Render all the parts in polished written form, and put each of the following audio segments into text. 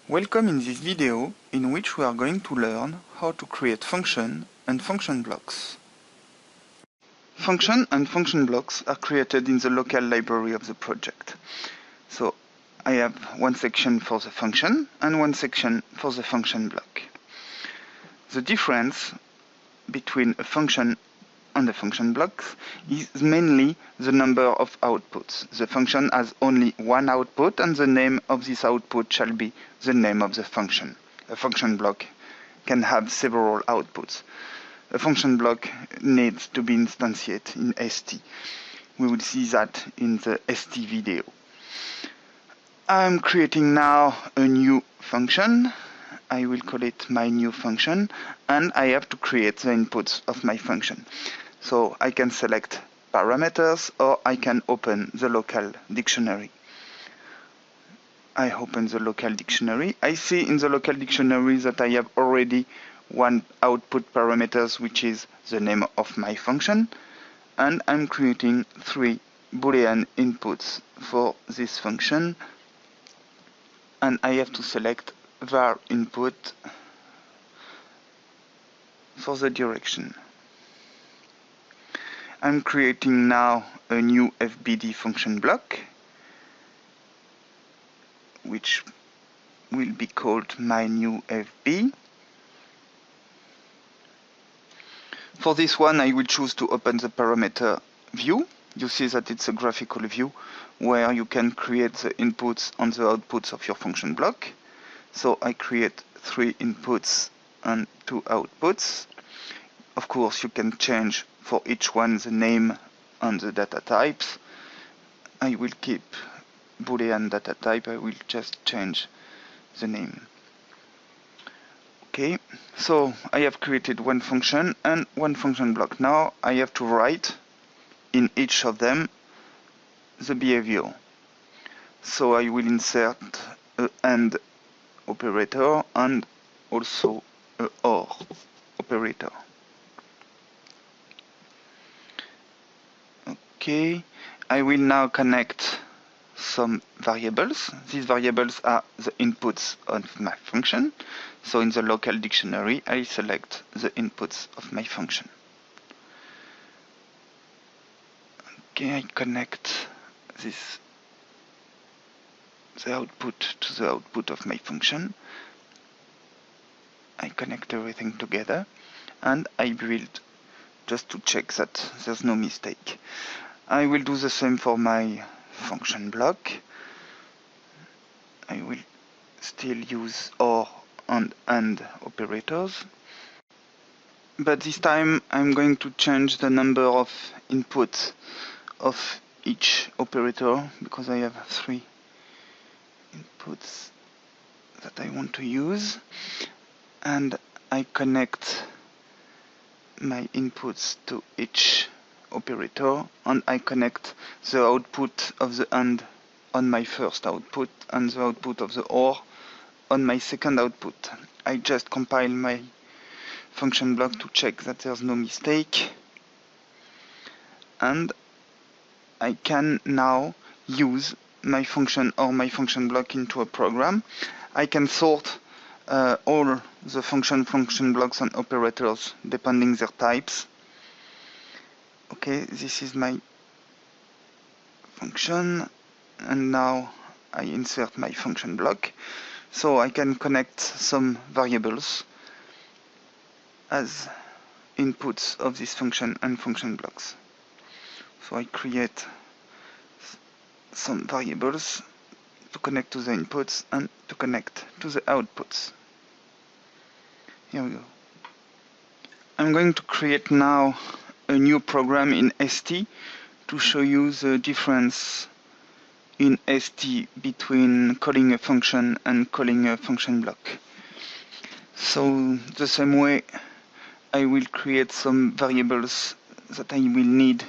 Welcome in this video in which we are going to learn how to create function and function blocks. Function and function blocks are created in the local library of the project. So I have one section for the function and one section for the function block. The difference between a function and the function blocks is mainly the number of outputs. The function has only one output and the name of this output shall be the name of the function. A function block can have several outputs. A function block needs to be instantiated in ST. We will see that in the ST video. I'm creating now a new function. I will call it my new function, and I have to create the inputs of my function. So I can select parameters or I can open the local dictionary. I open the local dictionary. I see in the local dictionary that I have already one output parameters, which is the name of my function, and I'm creating 3 Boolean inputs for this function, and I have to select var input for the direction. I'm creating now a new FBD function block, which will be called my new FB. For this one, I will choose to open the parameter view. You see that it's a graphical view where you can create the inputs and the outputs of your function block. So I create 3 inputs and 2 outputs. Of course, you can change for each one the name and the data types. I will keep Boolean data type. I will just change the name. Okay, so I have created one function and one function block. Now I have to write in each of them the behavior. So I will insert a AND operator and also a OR operator. Okay, I will now connect some variables. These variables are the inputs of my function. So in the local dictionary, I select the inputs of my function. Okay, I connect the output to the output of my function. I connect everything together and I build just to check that there's no mistake. I will do the same for my function block. I will still use OR and AND operators, but this time I'm going to change the number of inputs of each operator because I have 3 inputs that I want to use, and I connect my inputs to each operator and I connect the output of the AND on my first output and the output of the OR on my second output. I just compile my function block to check that there's no mistake, and I can now use my function or my function block into a program. I can sort all the function blocks and operators depending their types. Okay, this is my function, and now I insert my function block. So I can connect some variables as inputs of this function and function blocks. So I create some variables to connect to the inputs and to connect to the outputs. Here we go. I'm going to create now a new program in ST to show you the difference in ST between calling a function and calling a function block. So the same way, I will create some variables that I will need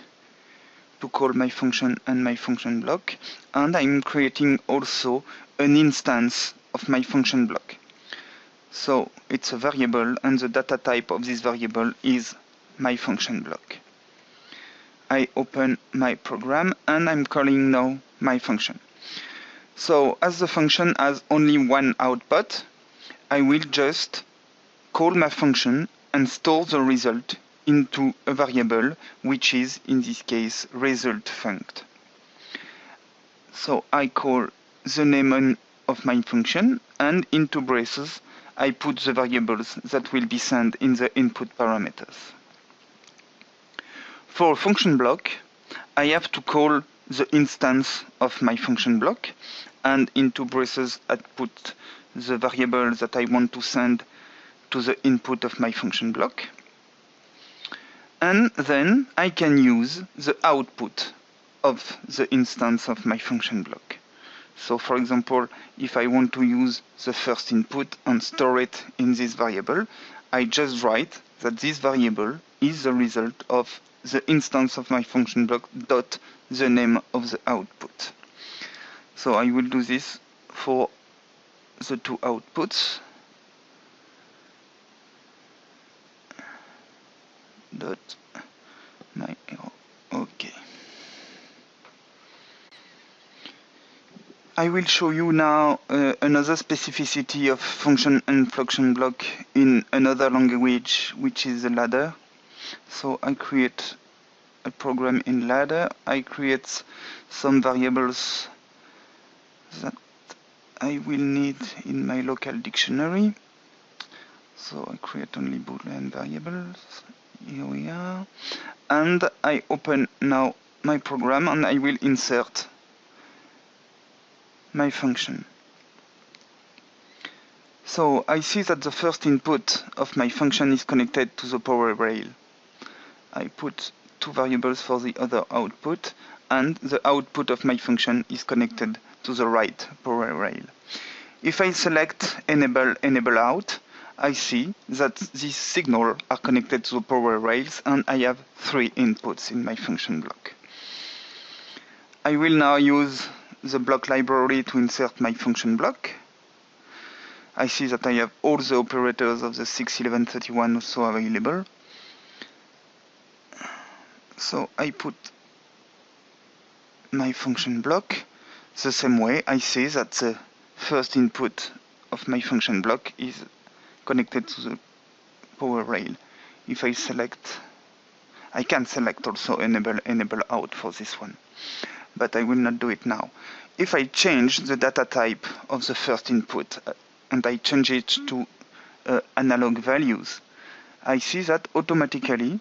to call my function and my function block, and I'm creating also an instance of my function block. So it's a variable and the data type of this variable is my function block. I open my program and I'm calling now my function. So as the function has only one output, I will just call my function and store the result into a variable, which is in this case result funct. So I call the name of my function, and into braces I put the variables that will be sent in the input parameters. For a function block, I have to call the instance of my function block, and into braces I put the variable that I want to send to the input of my function block. And then I can use the output of the instance of my function block. So for example, if I want to use the first input and store it in this variable, I just write that this variable is the result of the instance of my function block dot the name of the output. So I will do this for the two outputs. Dot my arrow. Okay. I will show you now another specificity of function and function block in another language, which is the ladder. So I create a program in ladder. I create some variables that I will need in my local dictionary. So I create only Boolean variables. Here we are. And I open now my program and I will insert my function. So I see that the first input of my function is connected to the power rail. I put two variables for the other output, and the output of my function is connected to the right power rail. If I select enable out, I see that these signals are connected to the power rails, and I have three inputs in my function block. I will now use the block library to insert my function block. I see that I have all the operators of the 6, 11, 31 also available. So I put my function block the same way. I see that the first input of my function block is connected to the power rail. If I select, I can select also enable out for this one, but I will not do it now. If I change the data type of the first input and I change it to analog values, I see that automatically,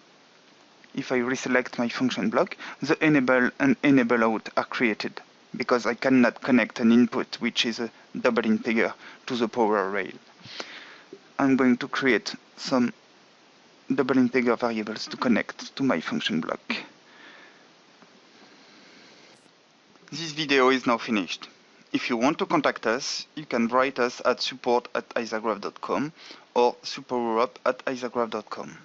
if I reselect my function block, the enable and enable out are created, because I cannot connect an input which is a double integer to the power rail. I'm going to create some double integer variables to connect to my function block. This video is now finished. If you want to contact us, you can write us at support@isagraf.com or supereurope@isagraf.com.